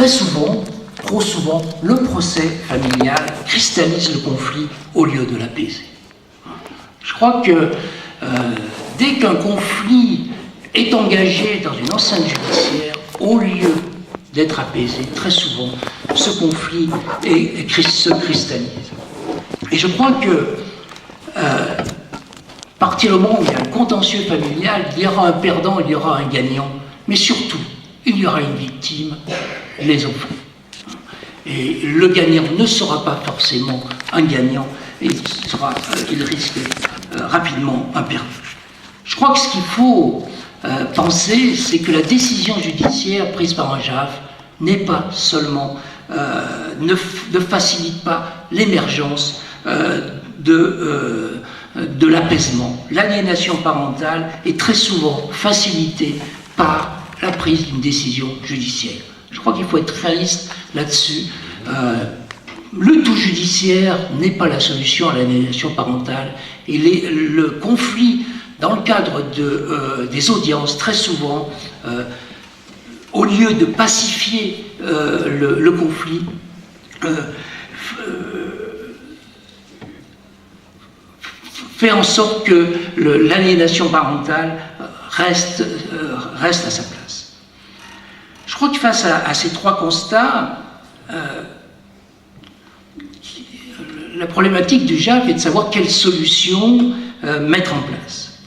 très souvent, trop souvent, le procès familial cristallise le conflit au lieu de l'apaiser. Je crois que dès qu'un conflit est engagé dans une enceinte judiciaire, au lieu d'être apaisé, très souvent, ce conflit se cristallise. Et je crois que, à partir du moment où il y a un contentieux familial, il y aura un perdant, il y aura un gagnant, mais surtout, il y aura une victime, les enfants. Et le gagnant ne sera pas forcément un gagnant, il risque rapidement un perdant. Je crois que ce qu'il faut penser, c'est que la décision judiciaire prise par un JAF n'est pas seulement, ne facilite pas l'émergence de l'apaisement. L'aliénation parentale est très souvent facilitée par la prise d'une décision judiciaire. Je crois qu'il faut être réaliste là-dessus. Le tout judiciaire n'est pas la solution à l'aliénation parentale. Et le conflit, dans le cadre des audiences, très souvent, au lieu de pacifier le conflit, fait en sorte que l'aliénation parentale reste à sa place. Je crois que face à ces trois constats, la problématique du JAF est de savoir quelle solution mettre en place.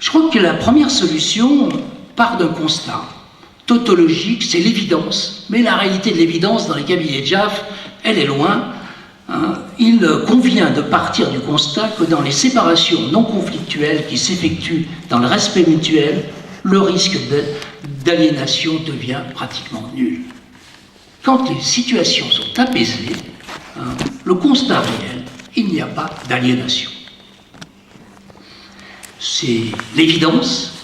Je crois que la première solution part d'un constat tautologique, c'est l'évidence, mais la réalité de l'évidence dans les cabinets de JAF, elle est loin. Il convient de partir du constat que dans les séparations non conflictuelles qui s'effectuent dans le respect mutuel, le risque d'aliénation devient pratiquement nul. Quand les situations sont apaisées, le constat réel, il n'y a pas d'aliénation. C'est l'évidence,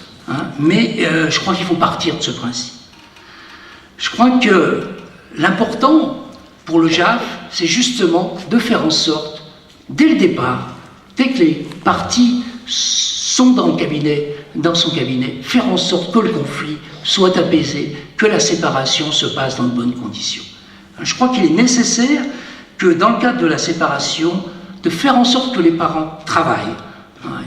mais je crois qu'il faut partir de ce principe. Je crois que l'important pour le JAF, c'est justement de faire en sorte, dès le départ, dès que les parties sont dans son cabinet, faire en sorte que le conflit soit apaisé, que la séparation se passe dans de bonnes conditions. Je crois qu'il est nécessaire que dans le cadre de la séparation, de faire en sorte que les parents travaillent.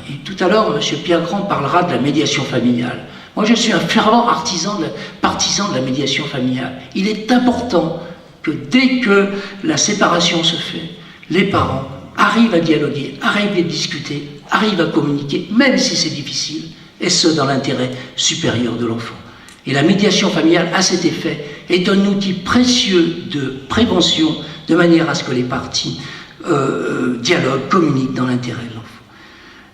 Et tout à l'heure, M. Pierre Grand parlera de la médiation familiale. Moi, je suis un fervent partisan de la médiation familiale. Il est important que dès que la séparation se fait, les parents arrivent à dialoguer, arrivent à discuter, arrivent à communiquer, même si c'est difficile, et ce, dans l'intérêt supérieur de l'enfant. Et la médiation familiale, à cet effet, est un outil précieux de prévention, de manière à ce que les parties dialoguent, communiquent dans l'intérêt de l'enfant.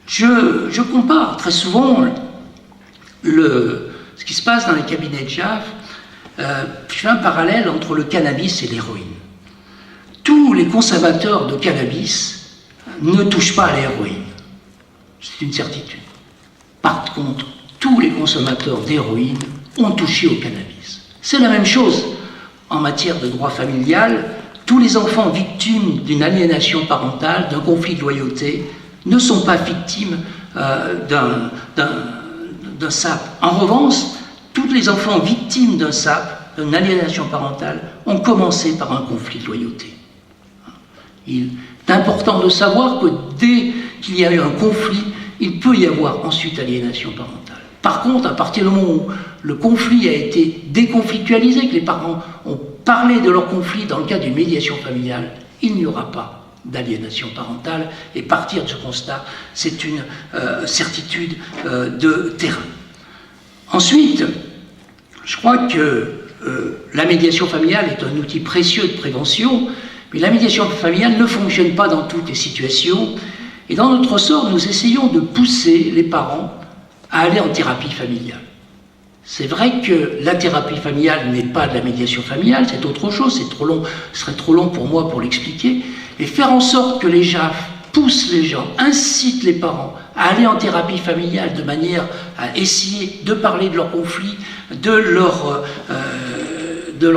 Je compare très souvent ce qui se passe dans les cabinets de JAF. Je fais un parallèle entre le cannabis et l'héroïne. Tous les consommateurs de cannabis ne touchent pas à l'héroïne. C'est une certitude. Par contre, tous les consommateurs d'héroïne ont touché au cannabis. C'est la même chose en matière de droit familial. Tous les enfants victimes d'une aliénation parentale, d'un conflit de loyauté, ne sont pas victimes d'un SAP. En revanche, tous les enfants victimes d'un SAP, d'une aliénation parentale, ont commencé par un conflit de loyauté. Il est important de savoir que dès qu'il y a eu un conflit, il peut y avoir ensuite aliénation parentale. Par contre, à partir du moment où le conflit a été déconflictualisé, que les parents ont parlé de leur conflit dans le cadre d'une médiation familiale, il n'y aura pas d'aliénation parentale, et partir de ce constat, c'est une certitude de terrain. Ensuite, je crois que la médiation familiale est un outil précieux de prévention, mais la médiation familiale ne fonctionne pas dans toutes les situations, et dans notre ressort, nous essayons de pousser les parents à aller en thérapie familiale. C'est vrai que la thérapie familiale n'est pas de la médiation familiale, c'est autre chose, c'est trop long, ce serait trop long pour moi pour l'expliquer, et faire en sorte que les JAF poussent les gens, incitent les parents à aller en thérapie familiale de manière à essayer de parler de leur conflit, de leur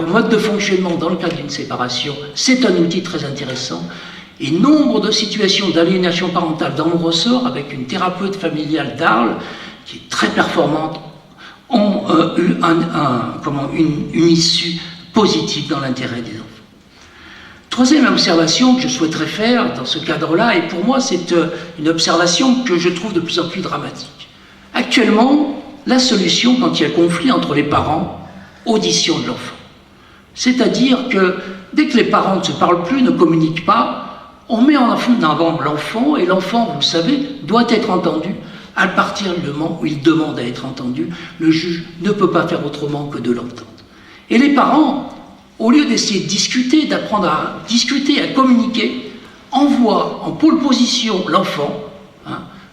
mode de fonctionnement dans le cadre d'une séparation, c'est un outil très intéressant. Et nombre de situations d'aliénation parentale dans le ressort, avec une thérapeute familiale d'Arles, qui est très performante, ont une issue positive dans l'intérêt des enfants. Troisième observation que je souhaiterais faire dans ce cadre-là, et pour moi c'est une observation que je trouve de plus en plus dramatique. Actuellement, la solution quand il y a conflit entre les parents, audition de l'enfant. C'est-à-dire que dès que les parents ne se parlent plus, ne communiquent pas, on met en avant l'enfant, et l'enfant, vous le savez, doit être entendu. À partir du moment où il demande à être entendu, le juge ne peut pas faire autrement que de l'entendre. Et les parents, au lieu d'essayer de discuter, d'apprendre à discuter, à communiquer, envoient en pôle position l'enfant,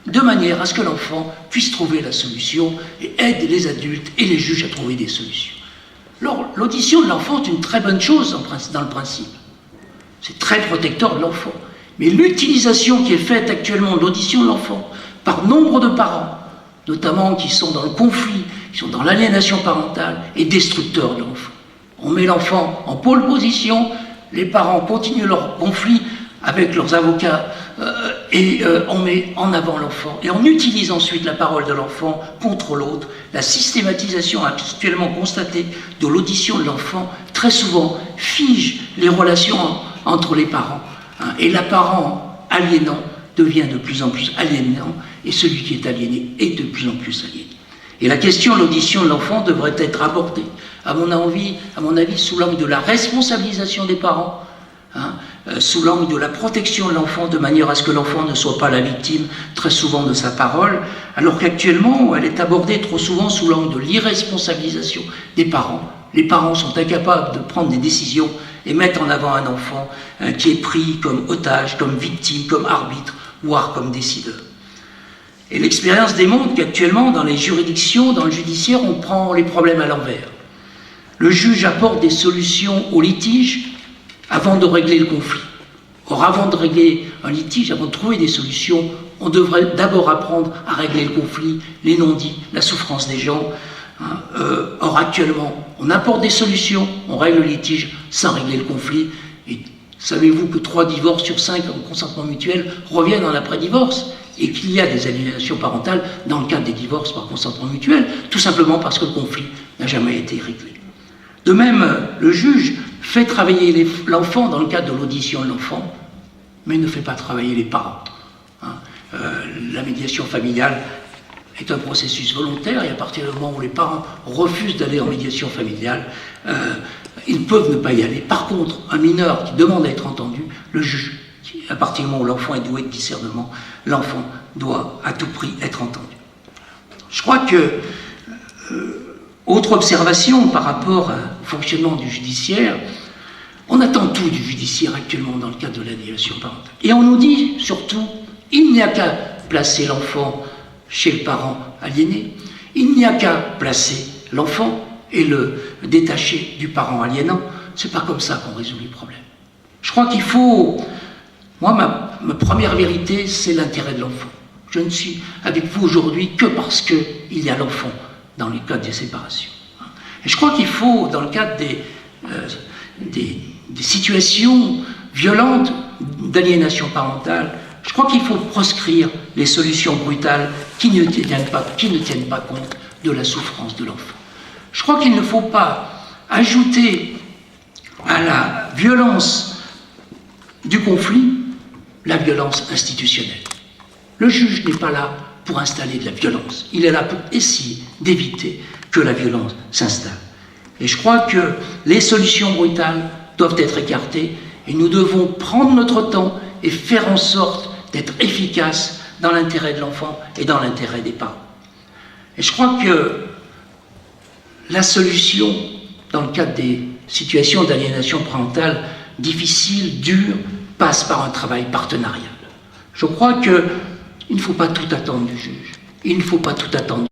de manière à ce que l'enfant puisse trouver la solution et aide les adultes et les juges à trouver des solutions. Alors, l'audition de l'enfant est une très bonne chose dans le principe. C'est très protecteur de l'enfant. Mais l'utilisation qui est faite actuellement de l'audition de l'enfant par nombre de parents, notamment qui sont dans le conflit, qui sont dans l'aliénation parentale, est destructeur de l'enfant. On met l'enfant en pôle position, les parents continuent leur conflit avec leurs avocats et on met en avant l'enfant. Et on utilise ensuite la parole de l'enfant contre l'autre. La systématisation actuellement constatée de l'audition de l'enfant, très souvent, fige les relations entre les parents. Et l'apparent aliénant devient de plus en plus aliénant, et celui qui est aliéné est de plus en plus aliéné. Et la question de l'audition de l'enfant devrait être abordée, à mon avis, sous l'angle de la responsabilisation des parents, sous l'angle de la protection de l'enfant, de manière à ce que l'enfant ne soit pas la victime très souvent de sa parole, alors qu'actuellement, elle est abordée trop souvent sous l'angle de l'irresponsabilisation des parents. Les parents sont incapables de prendre des décisions et mettre en avant un enfant qui est pris comme otage, comme victime, comme arbitre, voire comme décideur. Et l'expérience démontre qu'actuellement, dans les juridictions, dans le judiciaire, on prend les problèmes à l'envers. Le juge apporte des solutions au litige avant de régler le conflit. Or, avant de régler un litige, avant de trouver des solutions, on devrait d'abord apprendre à régler le conflit, les non-dits, la souffrance des gens. Or, actuellement, on apporte des solutions, on règle le litige sans régler le conflit. Et savez-vous que 3 divorces sur 5 en consentement mutuel reviennent en après-divorce et qu'il y a des aliénations parentales dans le cadre des divorces par consentement mutuel, tout simplement parce que le conflit n'a jamais été réglé. De même, le juge fait travailler l'enfant dans le cadre de l'audition de l'enfant, mais ne fait pas travailler les parents. La médiation familiale est un processus volontaire, et à partir du moment où les parents refusent d'aller en médiation familiale, ils peuvent ne pas y aller. Par contre, un mineur qui demande à être entendu, le juge, à partir du moment où l'enfant est doué de discernement, l'enfant doit à tout prix être entendu. Je crois que, autre observation par rapport au fonctionnement du judiciaire, on attend tout du judiciaire actuellement dans le cadre de l'aliénation parentale. Et on nous dit surtout, il n'y a qu'à placer l'enfant chez le parent aliéné, il n'y a qu'à placer l'enfant et le détacher du parent aliénant. C'est pas comme ça qu'on résout les problèmes. Je crois qu'il faut... Moi, ma première vérité, c'est l'intérêt de l'enfant. Je ne suis avec vous aujourd'hui que parce qu'il y a l'enfant dans le cadre des séparations. Et je crois qu'il faut, dans le cadre des situations violentes d'aliénation parentale, je crois qu'il faut proscrire les solutions brutales qui ne tiennent pas compte de la souffrance de l'enfant. Je crois qu'il ne faut pas ajouter à la violence du conflit la violence institutionnelle. Le juge n'est pas là pour installer de la violence. Il est là pour essayer d'éviter que la violence s'installe. Et je crois que les solutions brutales doivent être écartées et nous devons prendre notre temps et faire en sorte d'être efficaces dans l'intérêt de l'enfant et dans l'intérêt des parents. Et je crois que la solution, dans le cadre des situations d'aliénation parentale difficiles, dures, passe par un travail partenarial. Je crois qu'il ne faut pas tout attendre du juge. Il ne faut pas tout attendre.